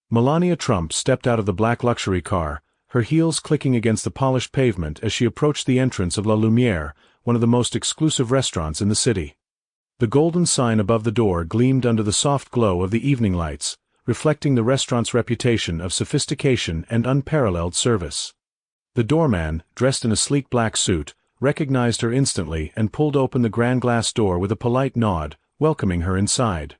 Melania Trump stepped out of the black luxury car, her heels clicking against the polished pavement as she approached the entrance of La Lumière, one of the most exclusive restaurants in the city. The golden sign above the door gleamed under the soft glow of the evening lights, reflecting the restaurant's reputation of sophistication and unparalleled service. The doorman, dressed in a sleek black suit, recognized her instantly and pulled open the grand glass door with a polite nod, welcoming her inside.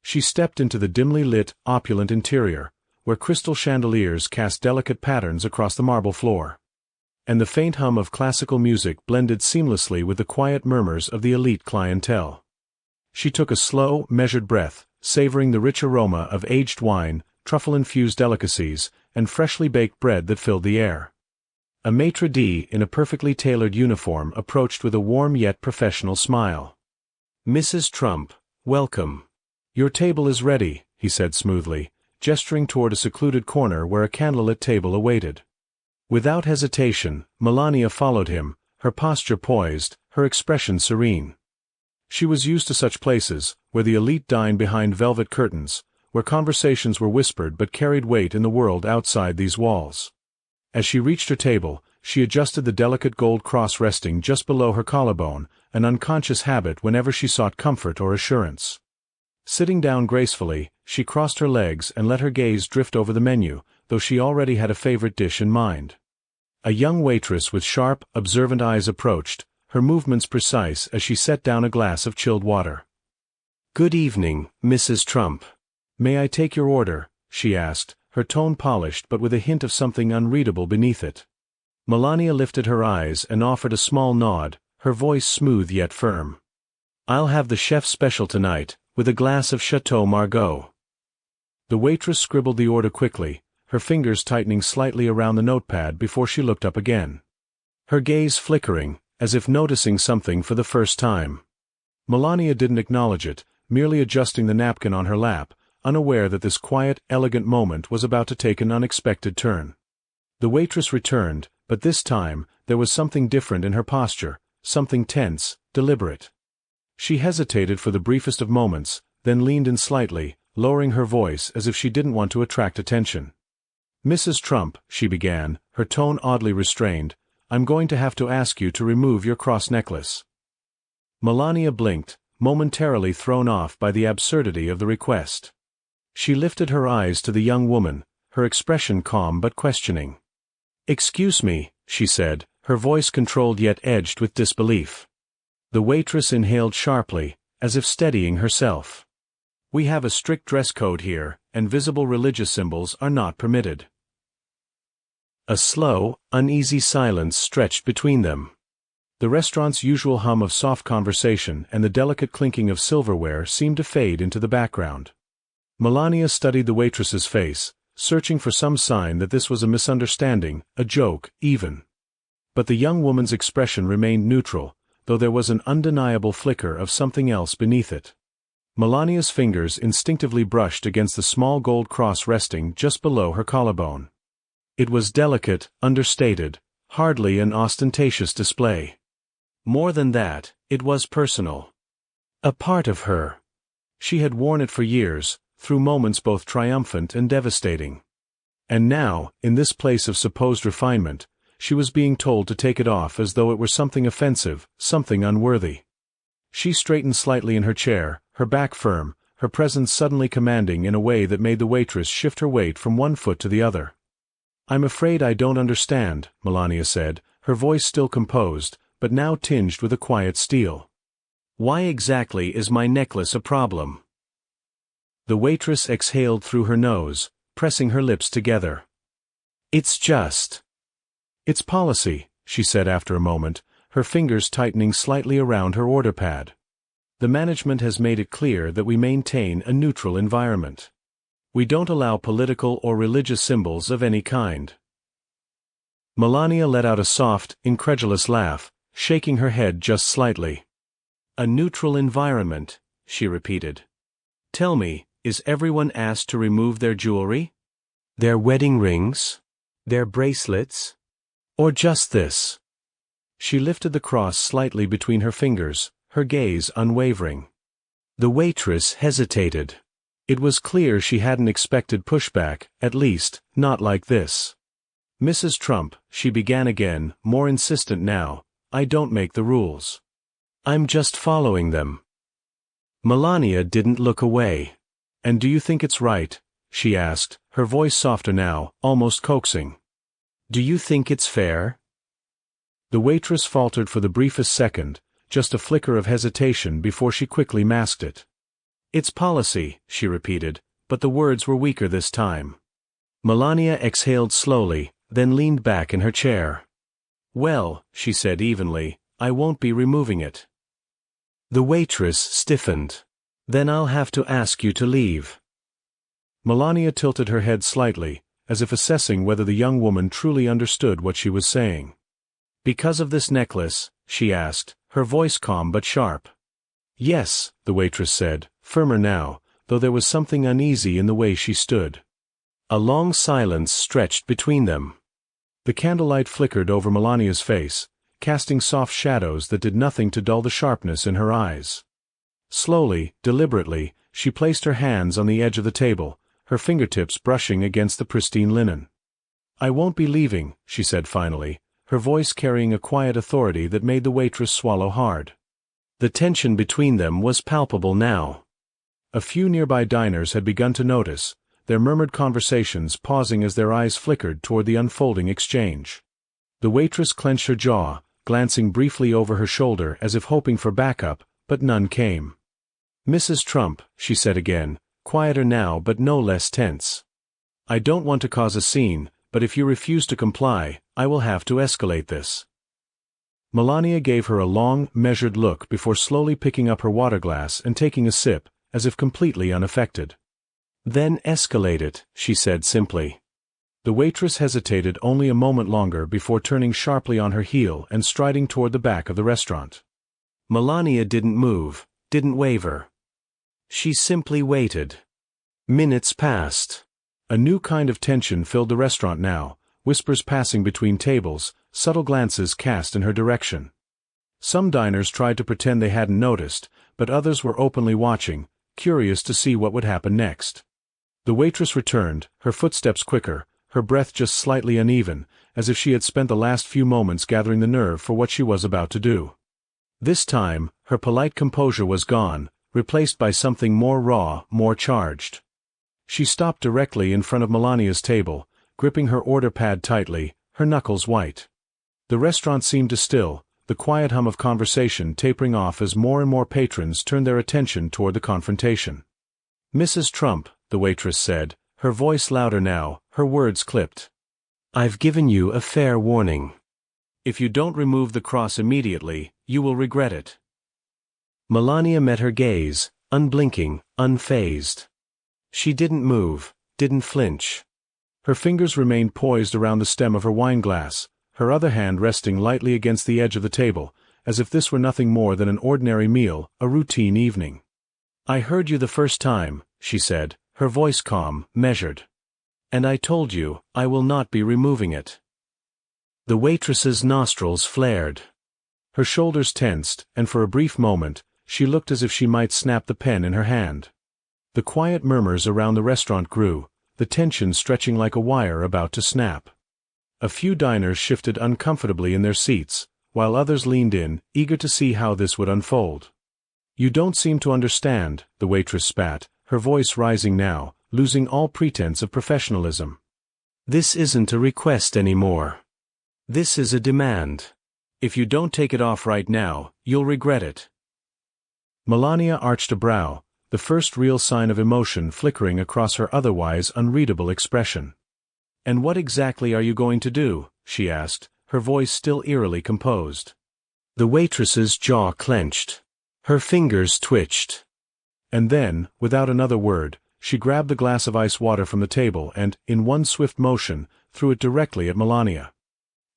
She stepped into the dimly lit, opulent interior, where crystal chandeliers cast delicate patterns across the marble floor. And the faint hum of classical music blended seamlessly with the quiet murmurs of the elite clientele. She took a slow, measured breath, savoring the rich aroma of aged wine, truffle-infused delicacies, and freshly baked bread that filled the air. A maitre d' in a perfectly tailored uniform approached with a warm yet professional smile. "Mrs. Trump, welcome. Your table is ready," he said smoothly, gesturing toward a secluded corner where a candlelit table awaited. Without hesitation, Melania followed him, her posture poised, her expression serene. She was used to such places, where the elite dined behind velvet curtains, where conversations were whispered but carried weight in the world outside these walls. As she reached her table, she adjusted the delicate gold cross resting just below her collarbone, an unconscious habit whenever she sought comfort or assurance. Sitting down gracefully, she crossed her legs and let her gaze drift over the menu, though she already had a favorite dish in mind. A young waitress with sharp, observant eyes approached, her movements precise as she set down a glass of chilled water. "Good evening, Mrs. Trump. May I take your order?" she asked, her tone polished but with a hint of something unreadable beneath it. Melania lifted her eyes and offered a small nod, her voice smooth yet firm. "I'll have the chef's special tonight, with a glass of Chateau Margaux." The waitress scribbled the order quickly, her fingers tightening slightly around the notepad before she looked up again. Her gaze flickering, as if noticing something for the first time. Melania didn't acknowledge it, merely adjusting the napkin on her lap, unaware that this quiet, elegant moment was about to take an unexpected turn. The waitress returned, but this time, there was something different in her posture, something tense, deliberate. She hesitated for the briefest of moments, then leaned in slightly, lowering her voice as if she didn't want to attract attention. "Mrs. Trump," she began, her tone oddly restrained, "I'm going to have to ask you to remove your cross necklace." Melania blinked, momentarily thrown off by the absurdity of the request. She lifted her eyes to the young woman, her expression calm but questioning. "Excuse me," she said, her voice controlled yet edged with disbelief. The waitress inhaled sharply, as if steadying herself. "We have a strict dress code here, and visible religious symbols are not permitted." A slow, uneasy silence stretched between them. The restaurant's usual hum of soft conversation and the delicate clinking of silverware seemed to fade into the background. Melania studied the waitress's face, searching for some sign that this was a misunderstanding, a joke, even. But the young woman's expression remained neutral, though there was an undeniable flicker of something else beneath it. Melania's fingers instinctively brushed against the small gold cross resting just below her collarbone. It was delicate, understated, hardly an ostentatious display. More than that, it was personal. A part of her. She had worn it for years, through moments both triumphant and devastating. And now, in this place of supposed refinement, she was being told to take it off as though it were something offensive, something unworthy. She straightened slightly in her chair, her back firm, her presence suddenly commanding in a way that made the waitress shift her weight from one foot to the other. "I'm afraid I don't understand," Melania said, her voice still composed, but now tinged with a quiet steel. "Why exactly is my necklace a problem?" The waitress exhaled through her nose, pressing her lips together. "It's policy," she said after a moment, her fingers tightening slightly around her order pad. "The management has made it clear that we maintain a neutral environment. We don't allow political or religious symbols of any kind." Melania let out a soft, incredulous laugh, shaking her head just slightly. "A neutral environment," she repeated. "Tell me, is everyone asked to remove their jewelry? Their wedding rings? Their bracelets? Or just this?" She lifted the cross slightly between her fingers, her gaze unwavering. The waitress hesitated. It was clear she hadn't expected pushback, at least, not like this. "Mrs. Trump," she began again, more insistent now, "I don't make the rules. I'm just following them." Melania didn't look away. "And do you think it's right?" she asked, her voice softer now, almost coaxing. "Do you think it's fair?" The waitress faltered for the briefest second, just a flicker of hesitation before she quickly masked it. "It's policy," she repeated, but the words were weaker this time. Melania exhaled slowly, then leaned back in her chair. "Well," she said evenly, "I won't be removing it." The waitress stiffened. "Then I'll have to ask you to leave." Melania tilted her head slightly, as if assessing whether the young woman truly understood what she was saying. "Because of this necklace?" she asked, her voice calm but sharp. "Yes," the waitress said, firmer now, though there was something uneasy in the way she stood. A long silence stretched between them. The candlelight flickered over Melania's face, casting soft shadows that did nothing to dull the sharpness in her eyes. Slowly, deliberately, she placed her hands on the edge of the table, her fingertips brushing against the pristine linen. "I won't be leaving," she said finally, her voice carrying a quiet authority that made the waitress swallow hard. The tension between them was palpable now. A few nearby diners had begun to notice, their murmured conversations pausing as their eyes flickered toward the unfolding exchange. The waitress clenched her jaw, glancing briefly over her shoulder as if hoping for backup, but none came. "Mrs. Trump," she said again, quieter now but no less tense. "I don't want to cause a scene, but if you refuse to comply, I will have to escalate this." Melania gave her a long, measured look before slowly picking up her water glass and taking a sip, as if completely unaffected. "Then escalate it," she said simply. The waitress hesitated only a moment longer before turning sharply on her heel and striding toward the back of the restaurant. Melania didn't move, didn't waver. She simply waited. Minutes passed. A new kind of tension filled the restaurant now, whispers passing between tables, subtle glances cast in her direction. Some diners tried to pretend they hadn't noticed, but others were openly watching, curious to see what would happen next. The waitress returned, her footsteps quicker, her breath just slightly uneven, as if she had spent the last few moments gathering the nerve for what she was about to do. This time, her polite composure was gone, replaced by something more raw, more charged. She stopped directly in front of Melania's table, gripping her order pad tightly, her knuckles white. The restaurant seemed to still, the quiet hum of conversation tapering off as more and more patrons turned their attention toward the confrontation. "Mrs. Trump," the waitress said, her voice louder now, her words clipped. "I've given you a fair warning. If you don't remove the cross immediately, you will regret it." Melania met her gaze, unblinking, unfazed. She didn't move, didn't flinch. Her fingers remained poised around the stem of her wine glass, her other hand resting lightly against the edge of the table, as if this were nothing more than an ordinary meal, a routine evening. "I heard you the first time," she said, her voice calm, measured. "And I told you, I will not be removing it." The waitress's nostrils flared. Her shoulders tensed, and for a brief moment, she looked as if she might snap the pen in her hand. The quiet murmurs around the restaurant grew, the tension stretching like a wire about to snap. A few diners shifted uncomfortably in their seats, while others leaned in, eager to see how this would unfold. "You don't seem to understand," the waitress spat, her voice rising now, losing all pretense of professionalism. "This isn't a request anymore. This is a demand. If you don't take it off right now, you'll regret it." Melania arched a brow, the first real sign of emotion flickering across her otherwise unreadable expression. "And what exactly are you going to do?" she asked, her voice still eerily composed. The waitress's jaw clenched. Her fingers twitched. And then, without another word, she grabbed the glass of ice water from the table and, in one swift motion, threw it directly at Melania.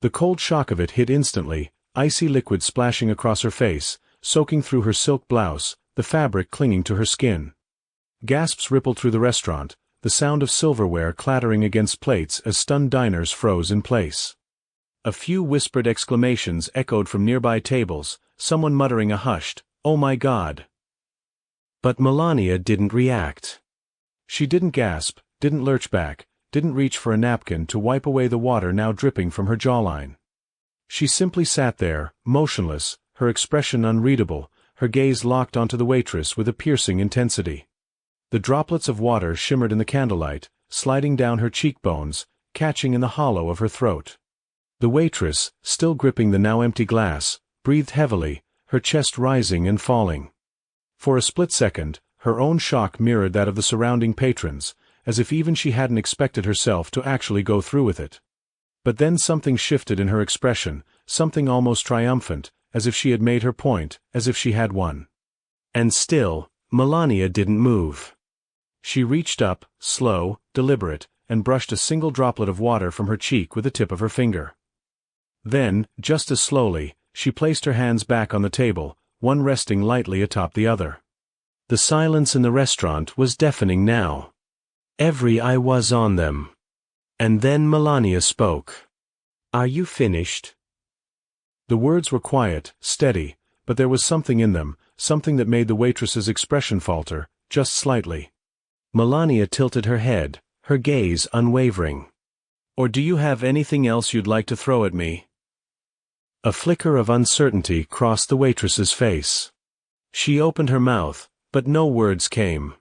The cold shock of it hit instantly, icy liquid splashing across her face, soaking through her silk blouse, the fabric clinging to her skin. Gasps rippled through the restaurant, the sound of silverware clattering against plates as stunned diners froze in place. A few whispered exclamations echoed from nearby tables, someone muttering a hushed, "Oh my God!" But Melania didn't react. She didn't gasp, didn't lurch back, didn't reach for a napkin to wipe away the water now dripping from her jawline. She simply sat there, motionless, her expression unreadable, her gaze locked onto the waitress with a piercing intensity. The droplets of water shimmered in the candlelight, sliding down her cheekbones, catching in the hollow of her throat. The waitress, still gripping the now empty glass, breathed heavily, her chest rising and falling. For a split second, her own shock mirrored that of the surrounding patrons, as if even she hadn't expected herself to actually go through with it. But then something shifted in her expression, something almost triumphant, as if she had made her point, as if she had won. And still, Melania didn't move. She reached up, slow, deliberate, and brushed a single droplet of water from her cheek with the tip of her finger. Then, just as slowly, she placed her hands back on the table, one resting lightly atop the other. The silence in the restaurant was deafening now. Every eye was on them. And then Melania spoke. "Are you finished?" The words were quiet, steady, but there was something in them, something that made the waitress's expression falter, just slightly. Melania tilted her head, her gaze unwavering. "Or do you have anything else you'd like to throw at me?" A flicker of uncertainty crossed the waitress's face. She opened her mouth, but no words came.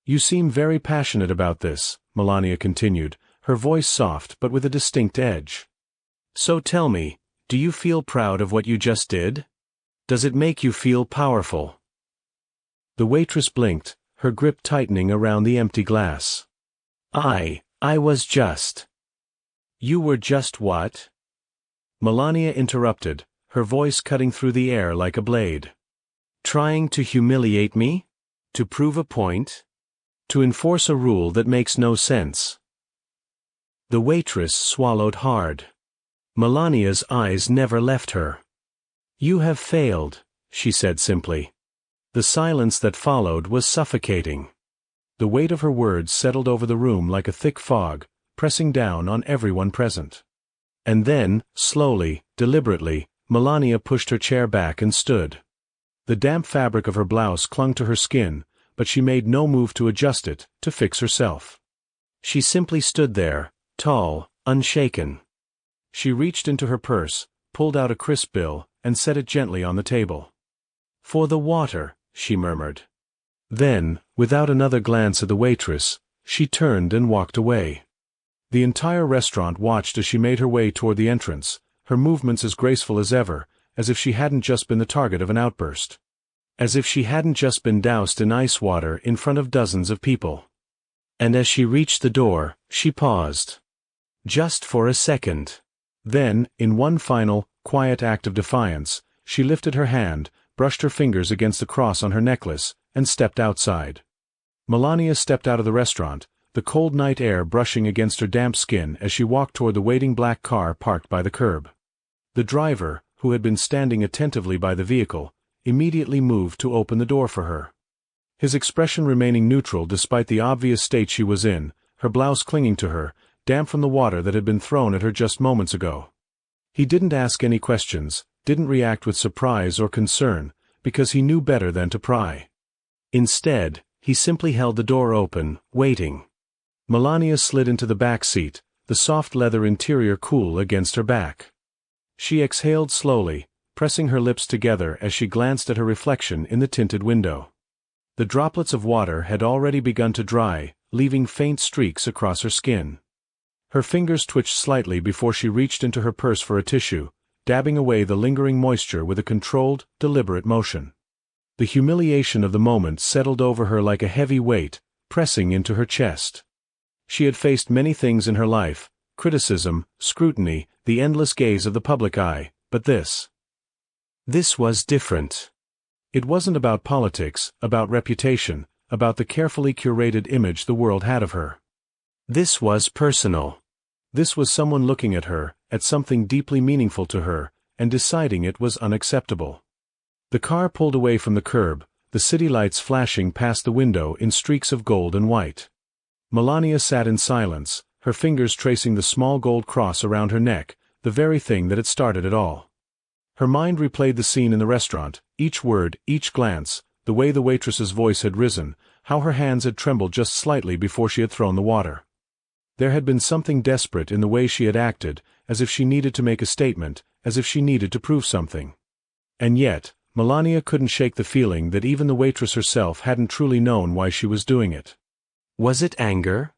"You seem very passionate about this," Melania continued, her voice soft but with a distinct edge. "So tell me, do you feel proud of what you just did? Does it make you feel powerful?" The waitress blinked, her grip tightening around the empty glass. I was just." "You were just what?" Melania interrupted, her voice cutting through the air like a blade. "Trying to humiliate me? To prove a point? To enforce a rule that makes no sense?" The waitress swallowed hard. Melania's eyes never left her. "You have failed," she said simply. The silence that followed was suffocating. The weight of her words settled over the room like a thick fog, pressing down on everyone present. And then, slowly, deliberately, Melania pushed her chair back and stood. The damp fabric of her blouse clung to her skin, but she made no move to adjust it, to fix herself. She simply stood there, tall, unshaken. She reached into her purse, pulled out a crisp bill, and set it gently on the table. "For the water," she murmured. Then, without another glance at the waitress, she turned and walked away. The entire restaurant watched as she made her way toward the entrance, her movements as graceful as ever, as if she hadn't just been the target of an outburst. As if she hadn't just been doused in ice water in front of dozens of people. And as she reached the door, she paused. Just for a second. Then, in one final, quiet act of defiance, she lifted her hand, brushed her fingers against the cross on her necklace, and stepped outside. Melania stepped out of the restaurant, the cold night air brushing against her damp skin as she walked toward the waiting black car parked by the curb. The driver, who had been standing attentively by the vehicle, immediately moved to open the door for her. His expression remaining neutral despite the obvious state she was in, her blouse clinging to her, damp from the water that had been thrown at her just moments ago. He didn't ask any questions, didn't react with surprise or concern, because he knew better than to pry. Instead, he simply held the door open, waiting. Melania slid into the back seat, the soft leather interior cool against her back. She exhaled slowly, pressing her lips together as she glanced at her reflection in the tinted window. The droplets of water had already begun to dry, leaving faint streaks across her skin. Her fingers twitched slightly before she reached into her purse for a tissue, dabbing away the lingering moisture with a controlled, deliberate motion. The humiliation of the moment settled over her like a heavy weight, pressing into her chest. She had faced many things in her life, criticism, scrutiny, the endless gaze of the public eye, but this was different. It wasn't about politics, about reputation, about the carefully curated image the world had of her. This was personal. This was someone looking at her, at something deeply meaningful to her, and deciding it was unacceptable. The car pulled away from the curb, the city lights flashing past the window in streaks of gold and white. Melania sat in silence, her fingers tracing the small gold cross around her neck, the very thing that had started it all. Her mind replayed the scene in the restaurant, each word, each glance, the way the waitress's voice had risen, how her hands had trembled just slightly before she had thrown the water. There had been something desperate in the way she had acted, as if she needed to make a statement, as if she needed to prove something. And yet, Melania couldn't shake the feeling that even the waitress herself hadn't truly known why she was doing it. Was it anger?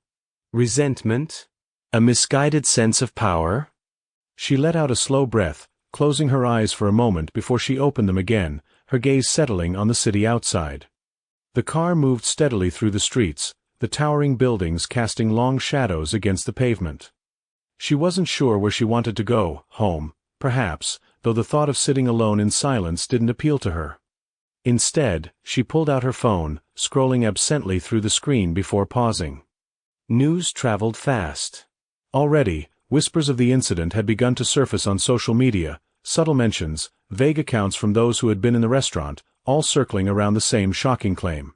Resentment? A misguided sense of power? She let out a slow breath, closing her eyes for a moment before she opened them again, her gaze settling on the city outside. The car moved steadily through the streets, the towering buildings casting long shadows against the pavement. She wasn't sure where she wanted to go, home, perhaps, though the thought of sitting alone in silence didn't appeal to her. Instead, she pulled out her phone, scrolling absently through the screen before pausing. News traveled fast. Already, whispers of the incident had begun to surface on social media, subtle mentions, vague accounts from those who had been in the restaurant, all circling around the same shocking claim.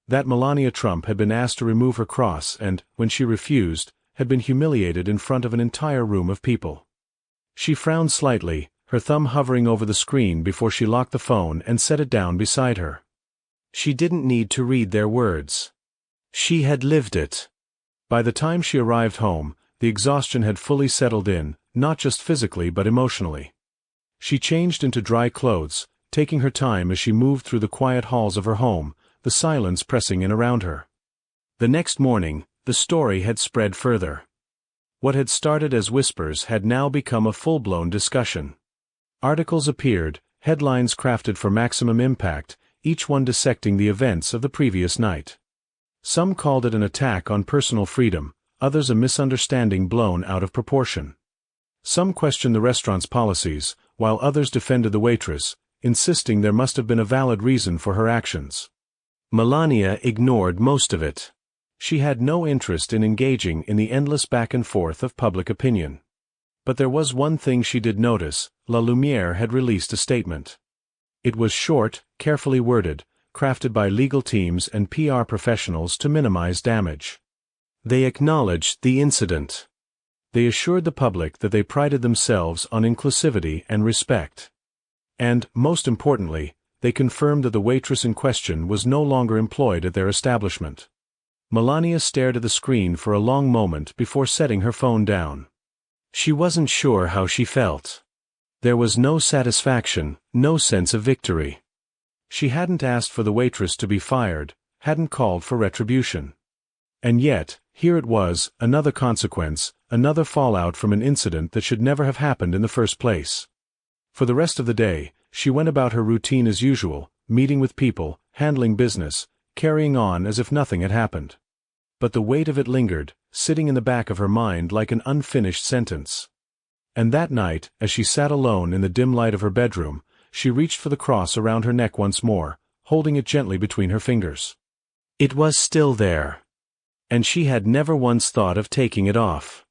That Melania Trump had been asked to remove her cross and, when she refused, had been humiliated in front of an entire room of people. She frowned slightly, her thumb hovering over the screen before she locked the phone and set it down beside her. She didn't need to read their words. She had lived it. By the time she arrived home, the exhaustion had fully settled in, not just physically but emotionally. She changed into dry clothes, taking her time as she moved through the quiet halls of her home, the silence pressing in around her. The next morning, the story had spread further. What had started as whispers had now become a full-blown discussion. Articles appeared, headlines crafted for maximum impact, each one dissecting the events of the previous night. Some called it an attack on personal freedom, others a misunderstanding blown out of proportion. Some questioned the restaurant's policies, while others defended the waitress, insisting there must have been a valid reason for her actions. Melania ignored most of it. She had no interest in engaging in the endless back and forth of public opinion. But there was one thing she did notice: La Lumière had released a statement. It was short, carefully worded, crafted by legal teams and PR professionals to minimize damage. They acknowledged the incident. They assured the public that they prided themselves on inclusivity and respect. And, most importantly, they confirmed that the waitress in question was no longer employed at their establishment. Melania stared at the screen for a long moment before setting her phone down. She wasn't sure how she felt. There was no satisfaction, no sense of victory. She hadn't asked for the waitress to be fired, hadn't called for retribution. And yet, here it was, another consequence, another fallout from an incident that should never have happened in the first place. For the rest of the day, she went about her routine as usual, meeting with people, handling business, carrying on as if nothing had happened. But the weight of it lingered, sitting in the back of her mind like an unfinished sentence. And that night, as she sat alone in the dim light of her bedroom, she reached for the cross around her neck once more, holding it gently between her fingers. It was still there. And she had never once thought of taking it off.